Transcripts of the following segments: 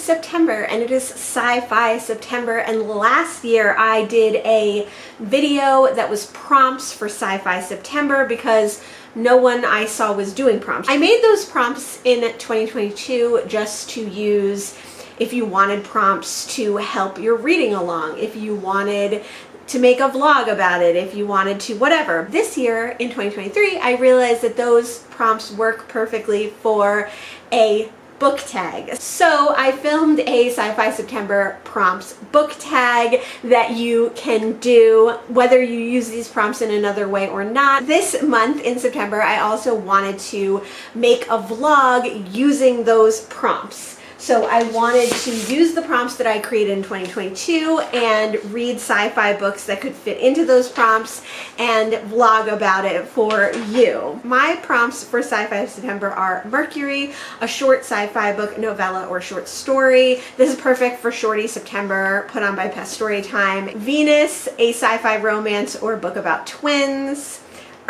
September and it is Sci-Fi September, and last year I did a video that was prompts for Sci-Fi September because no one I saw was doing prompts. I made those prompts in 2022 just to use if you wanted prompts to help your reading along, if you wanted to make a vlog about it, if you wanted to whatever. This year in 2023, I realized that those prompts work perfectly for a book tag. So I filmed a Sci-Fi September prompts book tag that you can do whether you use these prompts in another way or not. This month in September, I also wanted to make a vlog using those prompts. So I wanted to use the prompts that I created in 2022 and read sci-fi books that could fit into those prompts and vlog about it for you. My prompts for Sci-Fi September are Mercury, a short sci-fi book, novella, or short story. This is perfect for Shorty September, put on by Pest Storytime. Venus, a sci-fi romance or book about twins.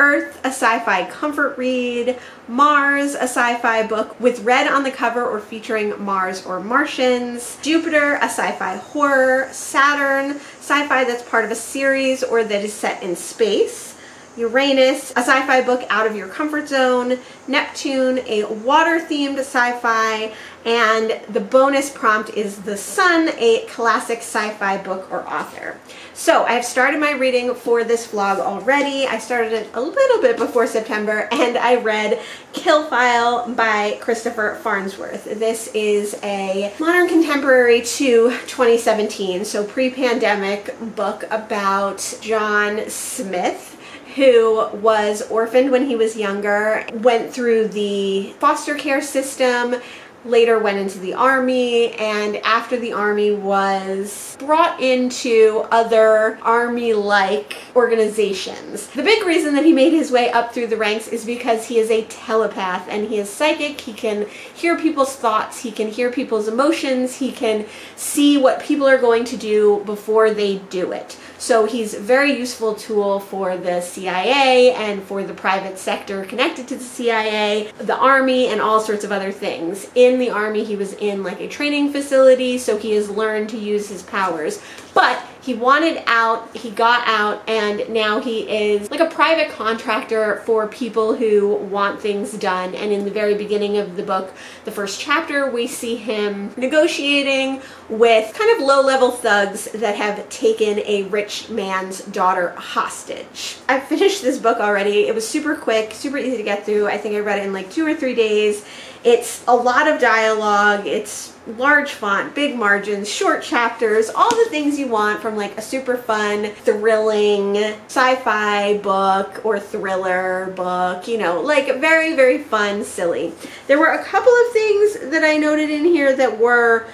Earth, a sci-fi comfort read. Mars, a sci-fi book with red on the cover or featuring Mars or Martians. Jupiter, a sci-fi horror. Saturn, sci-fi that's part of a series or that is set in space. Uranus, a sci-fi book out of your comfort zone. Neptune, a water-themed sci-fi. And the bonus prompt is The Sun, a classic sci-fi book or author. So I've started my reading for this vlog already. I started it a little bit before September and I read Kill File by Christopher Farnsworth. This is a modern contemporary to 2017, so pre-pandemic book about John Smith, who was orphaned when he was younger, went through the foster care system, later went into the army, and after the army was brought into other army-like organizations. The big reason that he made his way up through the ranks is because he is a telepath and he is psychic. He can hear people's thoughts, he can hear people's emotions, he can see what people are going to do before they do it. So he's a very useful tool for the CIA and for the private sector connected to the CIA, the army, and all sorts of other things. In the army, he was in like a training facility, so he has learned to use his powers. But he wanted out, he got out, and now he is like a private contractor for people who want things done. And in the very beginning of the book, the first chapter, we see him negotiating with kind of low-level thugs that have taken a rich man's daughter hostage. I finished this book already. It was super quick, super easy to get through. I think I read it in like 2 or 3 days. It's a lot of dialogue, it's large font, big margins, short chapters, all the things you want from like a super fun, thrilling sci-fi book or thriller book, you know, like very, very fun, silly. There were a couple of things that I noted in here that were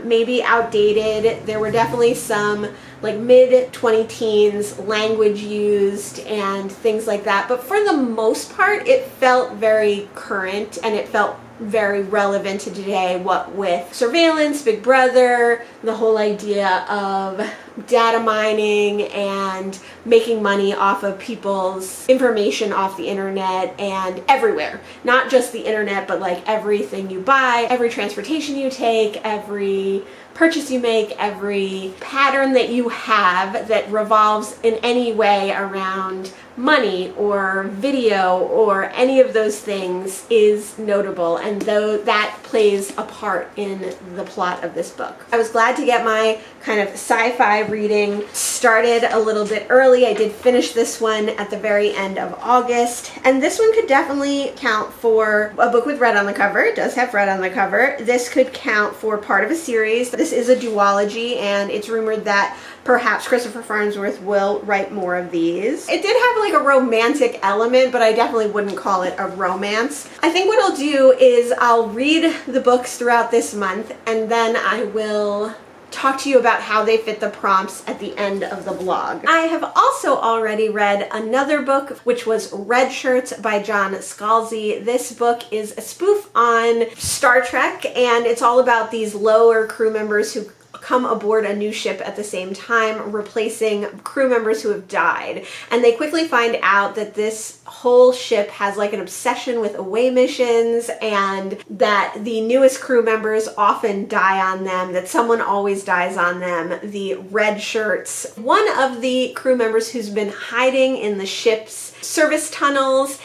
maybe outdated. There were definitely some like mid-20-teens language used and things like that, but for the most part it felt very current and it felt very relevant to today, what with surveillance, Big Brother, the whole idea of data mining and making money off of people's information off the internet and everywhere. Not just the internet, but like everything you buy, every transportation you take, every purchase you make, every pattern that you have that revolves in any way around money or video or any of those things is notable, and though that plays a part in the plot of this book. I was glad to get my kind of sci-fi reading started a little bit early. I did finish this one at the very end of August, and this one could definitely count for a book with red on the cover. It does have red on the cover. This could count for part of a series. This is a duology, and it's rumored that perhaps Christopher Farnsworth will write more of these. It did have like a romantic element, but I definitely wouldn't call it a romance. I think what I'll do is I'll read the books throughout this month, and then I will talk to you about how they fit the prompts at the end of the vlog. I have also already read another book, which was Red Shirts by John Scalzi. This book is a spoof on Star Trek, and it's all about these lower crew members who come aboard a new ship at the same time, replacing crew members who have died. And they quickly find out that this whole ship has like an obsession with away missions, and that the newest crew members often die on them, that someone always dies on them, the red shirts. One of the crew members who's been hiding in the ship's service tunnels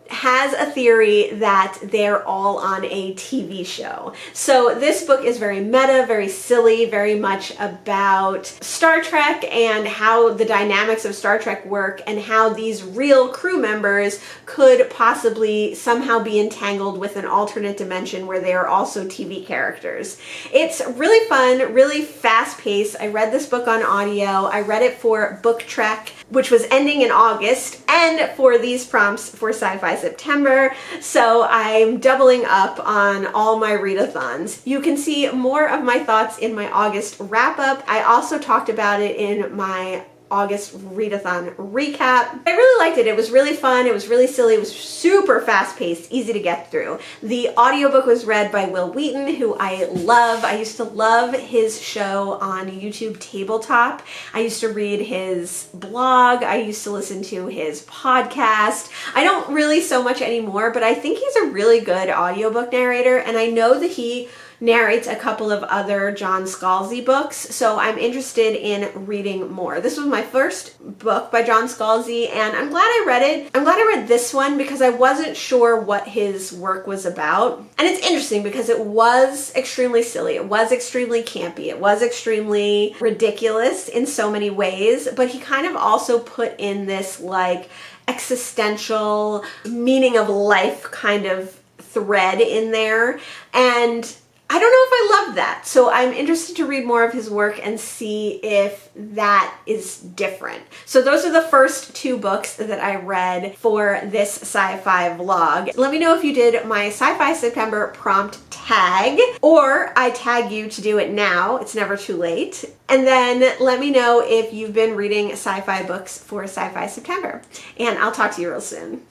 has a theory that they're all on a TV show. So this book is very meta, very silly, very much about Star Trek and how the dynamics of Star Trek work, and how these real crew members could possibly somehow be entangled with an alternate dimension where they are also TV characters. It's really fun, really fast-paced. I read this book on audio. I read it for Book Trek, which was ending in August, and for these prompts for Sci Fi September, so I'm doubling up on all my readathons. You can see more of my thoughts in my August wrap-up. I also talked about it in my August readathon recap. I really liked it. It was really fun. It was really silly. It was super fast-paced, easy to get through. The audiobook was read by Will Wheaton, who I love. I used to love his show on YouTube Tabletop. I used to read his blog. I used to listen to his podcast. I don't really so much anymore, but I think he's a really good audiobook narrator, and I know that he narrates a couple of other John Scalzi books, so I'm interested in reading more. This was my first book by John Scalzi, and I'm glad I read it. I'm glad I read this one because I wasn't sure what his work was about. And it's interesting because it was extremely silly, it was extremely campy, it was extremely ridiculous in so many ways, but he kind of also put in this like existential meaning of life kind of thread in there, and I don't know if I love that, so I'm interested to read more of his work and see if that is different. So those are the first two books that I read for this sci-fi vlog. Let me know if you did my Sci-Fi September prompt tag, or I tag you to do it now. It's never too late. And then let me know if you've been reading sci-fi books for Sci-Fi September. And I'll talk to you real soon.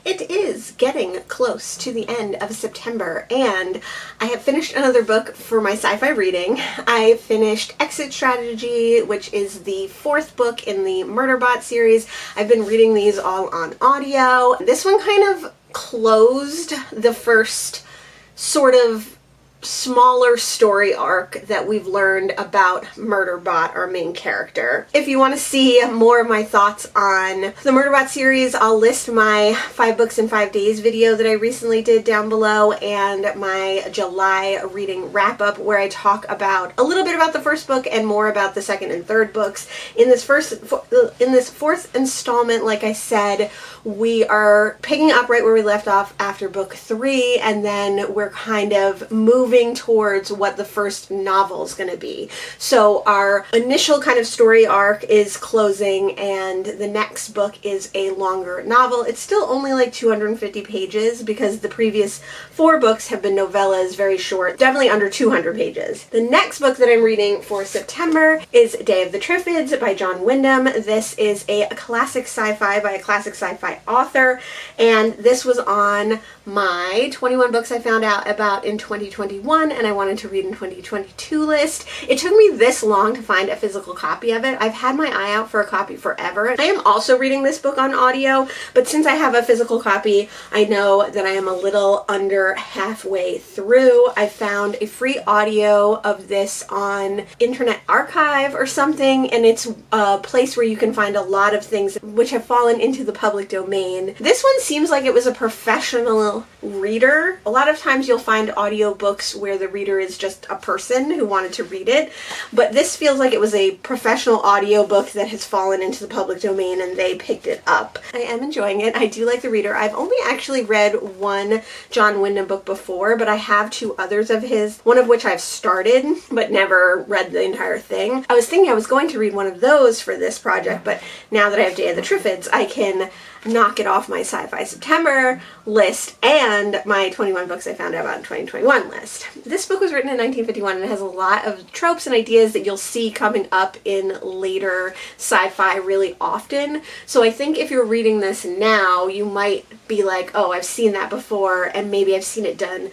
It is getting close to the end of September, and I have finished another book for my sci-fi reading. I finished Exit Strategy, which is the fourth book in the Murderbot series. I've been reading these all on audio. This one kind of closed the first sort of smaller story arc that we've learned about Murderbot, our main character. If you want to see more of my thoughts on the Murderbot series, I'll list my 5 books in 5 days video that I recently did down below, and my July reading wrap-up where I talk about a little bit about the first book and more about the second and third books. In this fourth installment, like I said, we are picking up right where we left off after book 3, and then we're kind of moving towards what the first novel is going to be. So our initial kind of story arc is closing, and the next book is a longer novel. It's still only like 250 pages because the previous 4 books have been novellas, very short, definitely under 200 pages. The next book that I'm reading for September is Day of the Triffids by John Wyndham. This is a classic sci-fi by a classic sci-fi author, and this was on my 21 books I found out about in 2021 and I wanted to read in 2022 list. It took me this long to find a physical copy of it. I've had my eye out for a copy forever. I am also reading this book on audio, but since I have a physical copy, I know that I am a little under halfway through. I found a free audio of this on Internet Archive or something, and it's a place where you can find a lot of things which have fallen into the public domain. This one seems like it was a professional professional reader. A lot of times you'll find audiobooks where the reader is just a person who wanted to read it, but this feels like it was a professional audiobook that has fallen into the public domain and they picked it up. I am enjoying it. I do like the reader. I've only actually read one John Wyndham book before, but I have two others of his, one of which I've started but never read the entire thing. I was thinking I was going to read one of those for this project, but now that I have Day of the Triffids, I can knock it off my Sci Fi September list and my 21 books I found out about in 2021 list. This book was written in 1951 and it has a lot of tropes and ideas that you'll see coming up in later sci-fi really often. So I think if you're reading this now, you might be like, oh, I've seen that before and maybe I've seen it done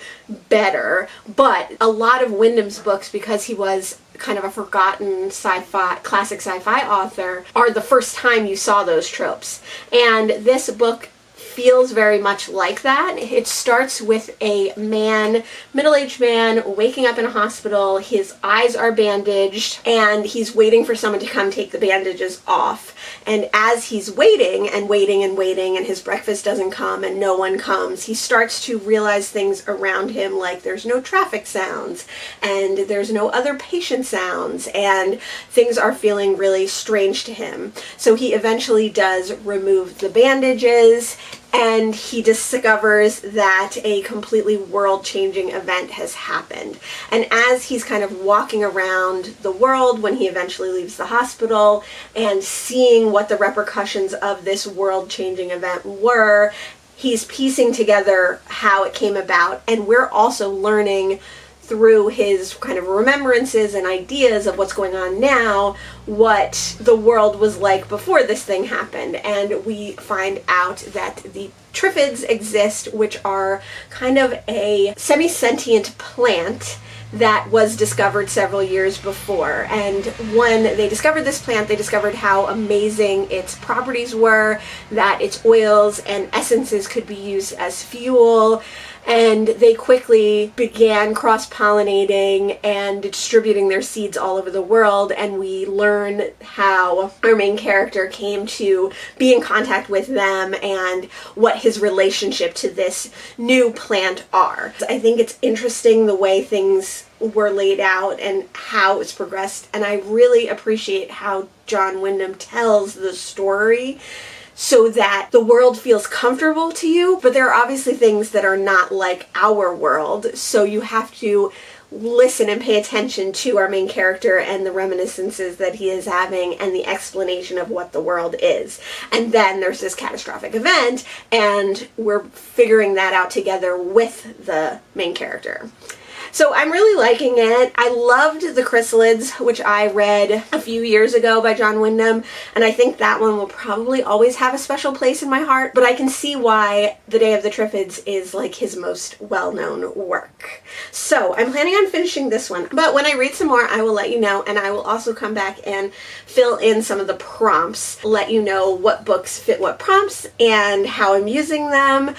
better. But a lot of Wyndham's books, because he was kind of a forgotten sci-fi, classic sci-fi author, are the first time you saw those tropes. And this book feels very much like that. It starts with a man, middle-aged man, waking up in a hospital. His eyes are bandaged and he's waiting for someone to come take the bandages off. And as he's waiting and waiting and waiting and his breakfast doesn't come and no one comes, he starts to realize things around him, like there's no traffic sounds and there's no other patient sounds, and things are feeling really strange to him. So he eventually does remove the bandages and he discovers that a completely world-changing event has happened. And as he's kind of walking around the world when he eventually leaves the hospital and seeing what the repercussions of this world-changing event were, he's piecing together how it came about. And we're also learning through his kind of remembrances and ideas of what's going on now, what the world was like before this thing happened. And we find out that the Triffids exist, which are kind of a semi-sentient plant that was discovered several years before. And when they discovered this plant, they discovered how amazing its properties were, that its oils and essences could be used as fuel. And they quickly began cross-pollinating and distributing their seeds all over the world, and we learn how our main character came to be in contact with them and what his relationship to this new plant are. I think it's interesting the way things were laid out and how it's progressed, and I really appreciate how John Wyndham tells the story so that the world feels comfortable to you, but there are obviously things that are not like our world, so you have to listen and pay attention to our main character and the reminiscences that he is having and the explanation of what the world is. And then there's this catastrophic event and we're figuring that out together with the main character. So I'm really liking it. I loved The Chrysalids, which I read a few years ago by John Wyndham, and I think that one will probably always have a special place in my heart, but I can see why The Day of the Triffids is like his most well-known work. So I'm planning on finishing this one, but when I read some more, I will let you know, and I will also come back and fill in some of the prompts, let you know what books fit what prompts and how I'm using them.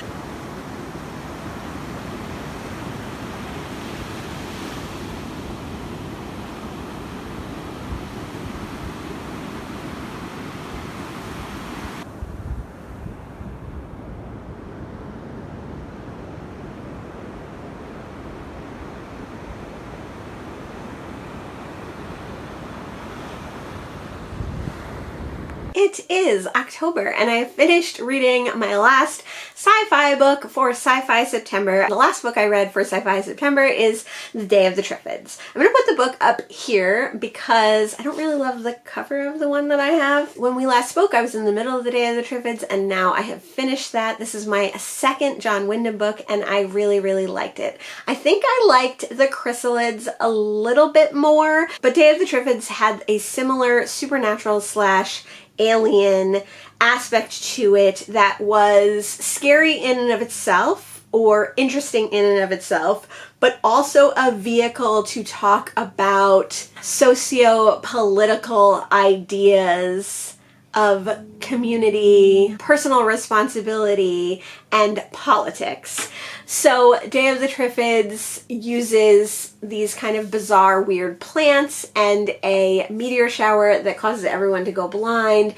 It is October and I have finished reading my last sci-fi book for Sci Fi September. The last book I read for Sci Fi September is The Day of the Triffids. I'm going to put the book up here because I don't really love the cover of the one that I have. When we last spoke, I was in the middle of The Day of the Triffids and now I have finished that. This is my second John Wyndham book and I really, really liked it. I think I liked The Chrysalids a little bit more, but Day of the Triffids had a similar supernatural slash alien aspect to it that was scary in and of itself or interesting in and of itself, but also a vehicle to talk about socio-political ideas of community, personal responsibility, and politics. So Day of the Triffids uses these kind of bizarre, weird plants and a meteor shower that causes everyone to go blind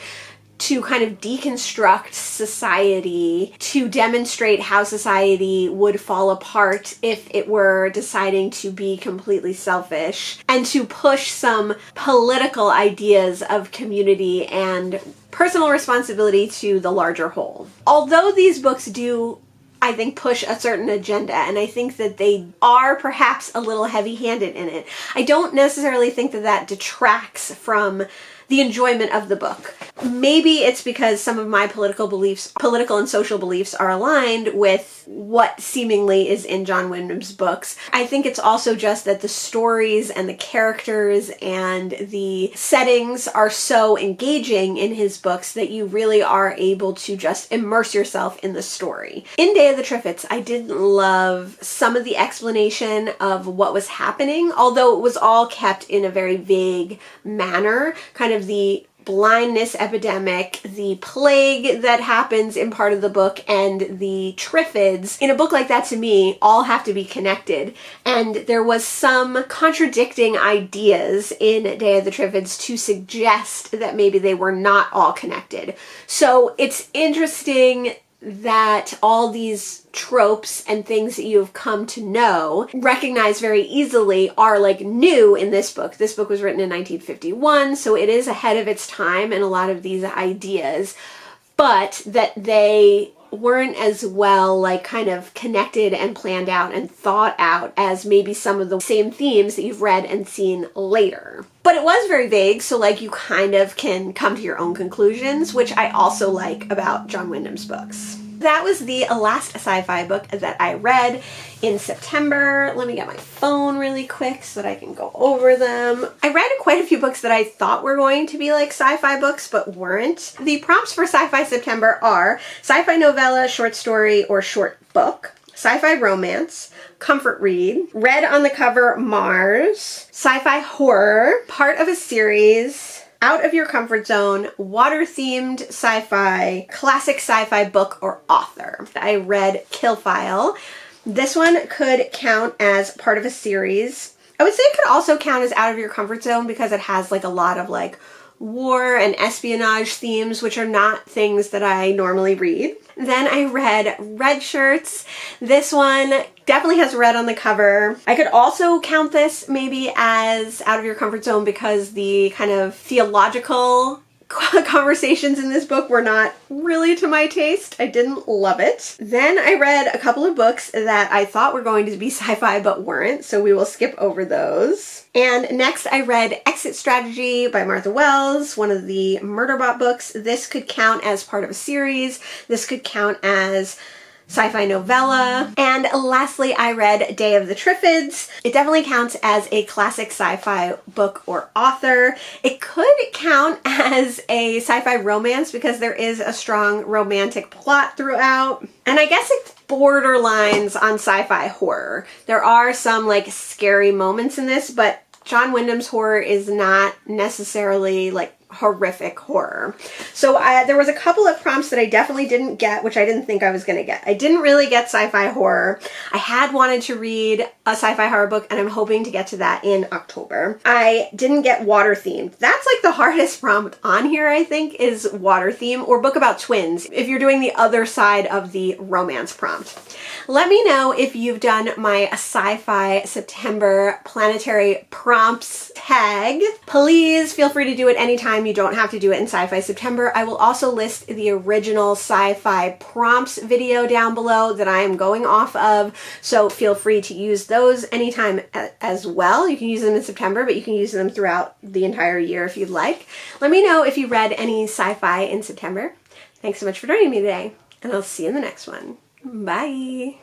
to kind of deconstruct society, to demonstrate how society would fall apart if it were deciding to be completely selfish, and to push some political ideas of community and personal responsibility to the larger whole. Although these books do, I think, push a certain agenda, and I think that they are perhaps a little heavy-handed in it, I don't necessarily think that that detracts from the enjoyment of the book. Maybe it's because some of my political and social beliefs are aligned with what seemingly is in John Wyndham's books. I think it's also just that the stories and the characters and the settings are so engaging in his books that you really are able to just immerse yourself in the story. In Day of the Triffids, I didn't love some of the explanation of what was happening, although it was all kept in a very vague manner, kind of the blindness epidemic, the plague that happens in part of the book, and the Triffids. In a book like that, to me, all have to be connected. And there was some contradicting ideas in Day of the Triffids to suggest that maybe they were not all connected. So it's interesting that all these tropes and things that you have come to know, recognize very easily, are like new in this book. This book was written in 1951, so it is ahead of its time in a lot of these ideas, but that they weren't as well like kind of connected and planned out and thought out as maybe some of the same themes that you've read and seen later. But it was very vague, so like you kind of can come to your own conclusions, which I also like about John Wyndham's books. That was the last sci-fi book that I read in September. Let me get my phone really quick so that I can go over them. I read quite a few books that I thought were going to be like sci-fi books, but weren't. The prompts for Sci Fi September are sci-fi novella, short story, or short book, sci-fi romance, comfort read, red on the cover Mars, sci-fi horror, part of a series, out of your comfort zone, water-themed sci-fi, classic sci-fi book or author. I read Kill File. This one could count as part of a series. I would say it could also count as out of your comfort zone because it has like a lot of like war and espionage themes, which are not things that I normally read. Then I read Red Shirts. This one definitely has red on the cover. I could also count this maybe as out of your comfort zone because the kind of theological conversations in this book were not really to my taste. I didn't love it. Then I read a couple of books that I thought were going to be sci-fi but weren't, so we will skip over those. And next I read Exit Strategy by Martha Wells, one of the Murderbot books. This could count as part of a series. This could count as sci-fi novella. And lastly, I read Day of the Triffids. It definitely counts as a classic sci-fi book or author. It could count as a sci-fi romance because there is a strong romantic plot throughout. And I guess it borderlines on sci-fi horror. There are some like scary moments in this, but John Wyndham's horror is not necessarily like horrific horror. So there was a couple of prompts that I definitely didn't get, which I didn't think I was going to get. I didn't really get sci-fi horror. I had wanted to read a sci-fi horror book, and I'm hoping to get to that in October. I didn't get water themed. That's like the hardest prompt on here, I think, is water theme or book about twins, if you're doing the other side of the romance prompt. Let me know if you've done my Sci-Fi September planetary prompts tag. Please feel free to do it anytime. You don't have to do it in Sci-Fi September. I will also list the original sci-fi prompts video down below that I am going off of, so feel free to use those anytime as well. You can use them in September, but you can use them throughout the entire year if you'd like. Let me know if you read any sci-fi in September. Thanks so much for joining me today, and I'll see you in the next one. Bye!